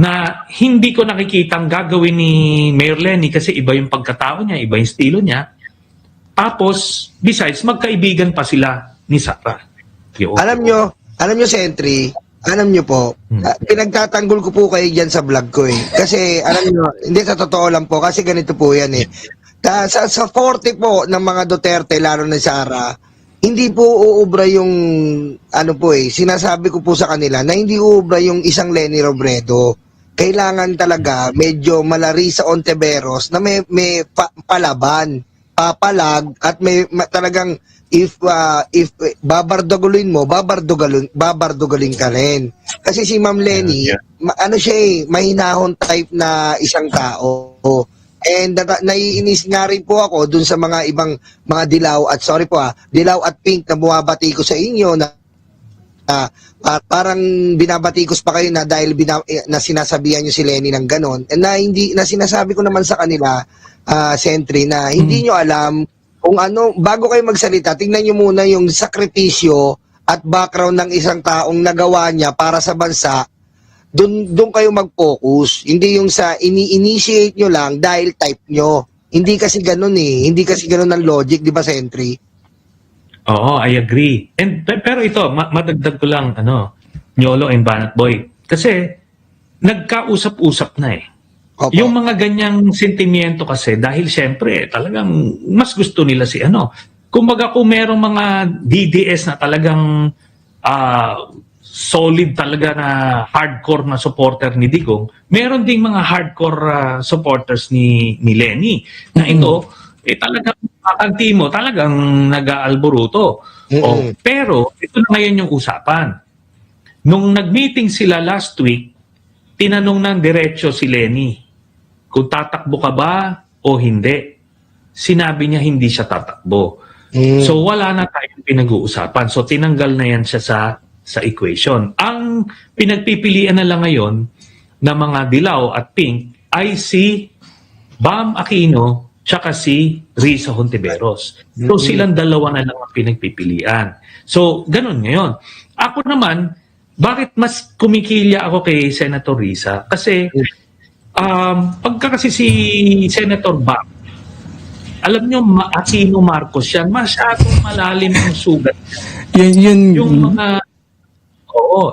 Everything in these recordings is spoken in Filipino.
na hindi ko nakikitang gagawin ni Mayor Lenny kasi iba yung pagkatao niya, iba yung estilo niya. Tapos, besides, magkaibigan pa sila ni Sara. Alam nyo, Sentry, alam nyo po, pinagtatanggol ko po kayo dyan sa vlog ko eh. Kasi, alam nyo, hindi sa totoo lang po, kasi ganito po yan eh. Sa forte po ng mga Duterte, lalo na Sara, hindi po uubra yung, ano po eh, sinasabi ko po sa kanila na hindi uubra yung isang Lenny Robredo. Kailangan talaga medyo Malarisa Ontiveros na may palaban, papalag, at may talagang if babardugulin mo, babardugulin ka rin. Kasi si Ma'am Lenny, ano siya eh, mahinahon type na isang tao. And naiinis nga rin po ako dun sa mga ibang mga dilaw at dilaw at pink na bumabati ko sa inyo na parang binabatikos pa kayo na dahil na sinasabihan nyo si Lenny ng ganon. And na sinasabi ko naman sa kanila, Sentry, na hindi nyo alam kung ano, bago kayo magsalita, tingnan nyo muna yung sakripisyo at background ng isang taong nagawa niya para sa bansa. Doon kayo mag-focus. Hindi yung sa ini-initiate nyo lang dahil type nyo. Hindi kasi ganun eh. Hindi kasi ganun ang logic, di ba, Sentry? Oo, I agree. And pero ito, madagdag ko lang, Nyolo and Banat Boy. Kasi, nagkausap-usap na eh. Opo. Yung mga ganyang sentimiento kasi, dahil syempre, talagang mas gusto nila si Kumbaga kung merong mga DDS na talagang solid talaga na hardcore na supporter ni Digong, meron ding mga hardcore supporters ni Lenny. Na ito, talagang kakanti mo, talagang nag-aalboruto. Pero, ito na ngayon yung usapan. Nung nag-meeting sila last week, tinanong ng diretso si Lenny, kung tatakbo ka ba o hindi. Sinabi niya hindi siya tatakbo. So, wala na tayong pinag-uusapan. So, tinanggal na yan siya sa equation. Ang pinagpipilian na lang ngayon na mga dilaw at pink ay si Bam Aquino tsaka si Risa Hontiveros. So silang dalawa na lang ang pinagpipilian. So ganun ngayon. Ako naman, bakit mas kumikilya ako kay Senator Risa? Kasi pagka kasi si Senator Bam, alam nyo, Aquino Marcos yan, masyadong malalim ang sugat.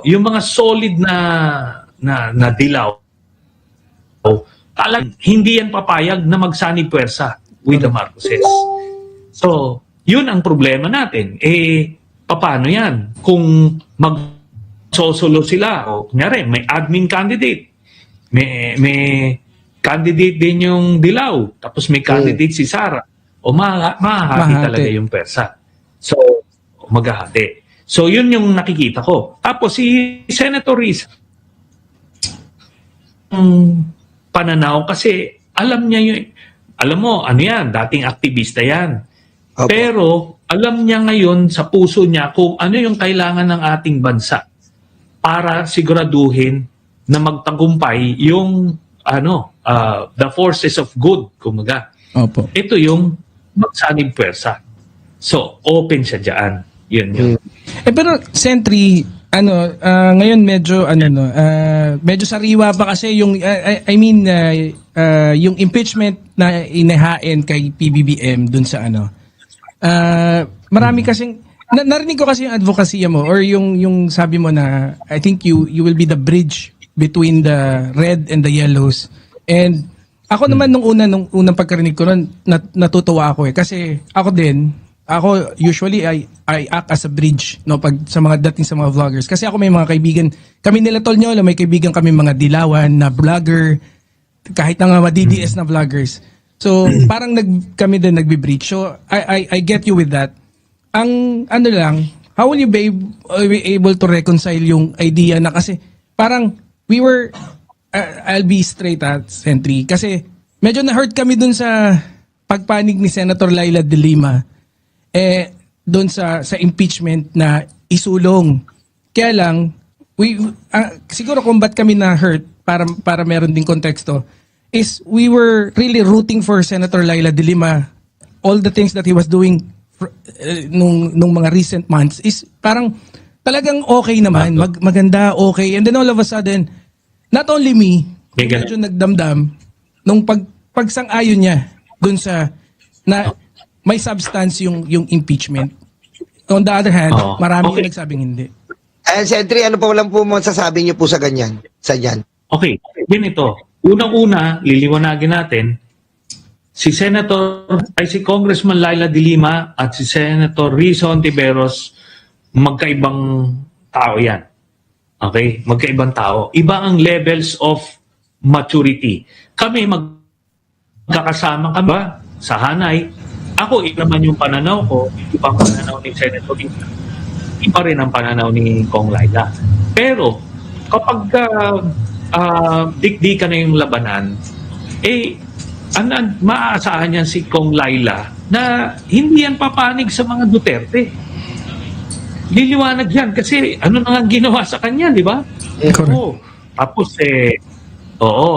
Yung mga solid na dilaw, talagang hindi yan papayag na magsani puwersa with the Marcoses. So, yun ang problema natin. Paano yan? Kung magsosolo sila, o kunyari, may admin candidate, may candidate din yung dilaw, tapos may candidate si Sara, o mahahati talaga yung puwersa. So, maghahati. So, yun yung nakikita ko. Tapos, si Senator Risa, pananaw kasi alam niya yung, alam mo, yan, dating aktivista yan. Opo. Pero, alam niya ngayon sa puso niya kung ano yung kailangan ng ating bansa para siguraduhin na magtagumpay yung, the forces of good, kumaga. Opo. Ito yung magsanib puwersa. So, open siya dyan. Yun. Pero Sentry, ngayon medyo medyo sariwa pa kasi yung yung impeachment na inahain kay PBBM dun sa marami kasing narinig ko kasi yung advocacy mo or yung sabi mo na I think you will be the bridge between the red and the yellows. And ako naman nung unang pagkarinig ko nun, natutuwa ako kasi ako usually I act as a bridge pag sa mga dating sa mga vloggers kasi ako may mga kaibigan kami nila Tolnyolo, may kaibigan kami mga dilawan na vlogger kahit na mga DDS na vloggers. So parang kami din nagbi-bridge. So I get you with that. Ang lang, how will you be able to reconcile yung idea na kasi parang we were I'll be straight at Sentry kasi medyo na-hurt kami dun sa pagpanig ni Senator Laila de Lima doon sa impeachment na isulong. Kaya lang, siguro kung ba't kami na-hurt, para meron ding konteksto, is we were really rooting for Senator Laila de Lima. All the things that he was doing nung mga recent months is parang talagang okay naman, maganda, okay. And then all of a sudden, not only me, May ganun. medyo nagdamdam nung pagsang-ayon niya dun sa na may substance yung impeachment. On the other hand, Oo. marami Okay. yung nagsabing hindi. Sentry, ano pa lang po masasabi niyo po sa ganyan? Sa yan? Okay, ganito. Unang-una, liliwanagin natin, si si Congressman Laila de Lima at si Senator Rizzo Ontiveros, magkaibang tao yan. Okay? Magkaibang tao. Iba ang levels of maturity. Kami magkakasama kami ba sa Hanay. Ako, iba naman yung pananaw ko, iba ang pananaw ni Senator Rizzo. Iba rin ang pananaw ni Kong Laila. Pero, kapag dikdikan na yung labanan, maaasahan yan si Kong Laila na hindi yan papanig sa mga Duterte. Liliwanag yan kasi ano na nga ginawa sa kanya, di ba? Correct. Oo. Tapos oo.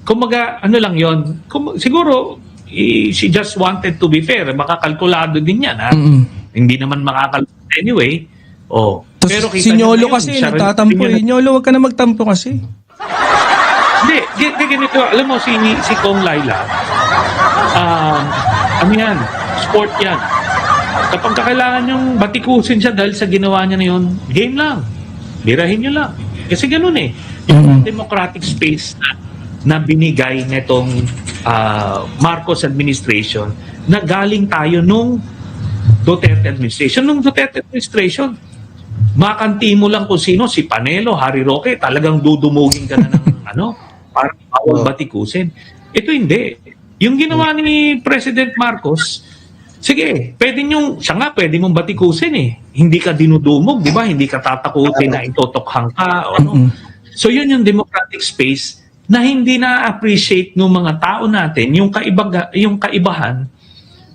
Kumaga, ano lang yon. Siguro, she just wanted to be fair. Makakalkulado din yan, ha? Mm-mm. Hindi naman makakalkulado anyway. Oh. Tapos kita si nyo Nyolo ngayon, kasi siya rin- nagtatampo eh. Nyolo, wag ka na magtampo kasi. Hindi, ganito. Alam mo, si Kong Laila, ano yan, sport yan. Kapag kakailangan yung batikusin siya dahil sa ginawa niya na yun, game lang. Birahin nyo lang. Kasi ganun eh. Yung democratic space na binigay netong Marcos administration na galing tayo nung Duterte administration. Nung Duterte administration, makanti mo lang kung sino, si Panelo, Harry Roque, talagang dudumugin ka na ng parang bawal batikusin. Ito hindi. Yung ginawa ni President Marcos, sige, siya nga pwede mong batikusin eh. Hindi ka dinudumog, di ba? Hindi ka tatakutin na itotokhang ka o ano. So yun yung democratic space na hindi na-appreciate ng mga tao natin, yung kaibahan,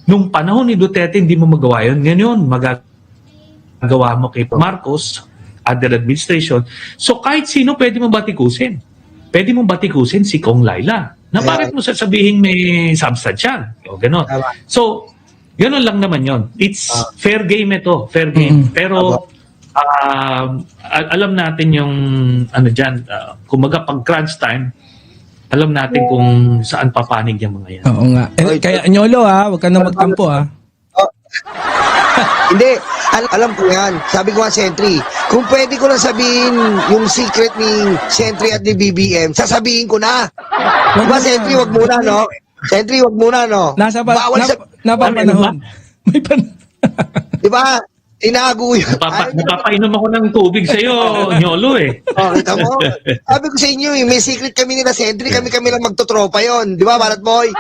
nung panahon ni Duterte, hindi mo magawa yun. Ngayon, magagawa mo kay Marcos, other administration. So kahit sino pwede mong batikusin. Pwede mong batikusin si Kong Laila. Na bakit mo sasabihin may substance yan? O gano'n. So, gano'n lang naman yon. It's fair game ito. Fair game. Pero, alam natin yung, kumaga pag crunch time, alam natin kung saan papanig yung mga yan. Oo nga. Kaya Nyolo wag ka na magtampo Hindi, alam ko yan. Sabi ko nga, Sentry, kung pwede ko lang sabihin yung secret ni Sentry at ni BBM, sasabihin ko na. Diba, Sentry, wag muna, no? Sentry, wag muna, no? Bawal sa... napapanahon. May Diba? Tinago yun. Napapainom ako ng tubig sa'yo, Nyolo eh. Kita mo? Sabi ko sa inyo, may secret kami nila Sentry, kami lang magtotropa yon, di ba, Barat Boy?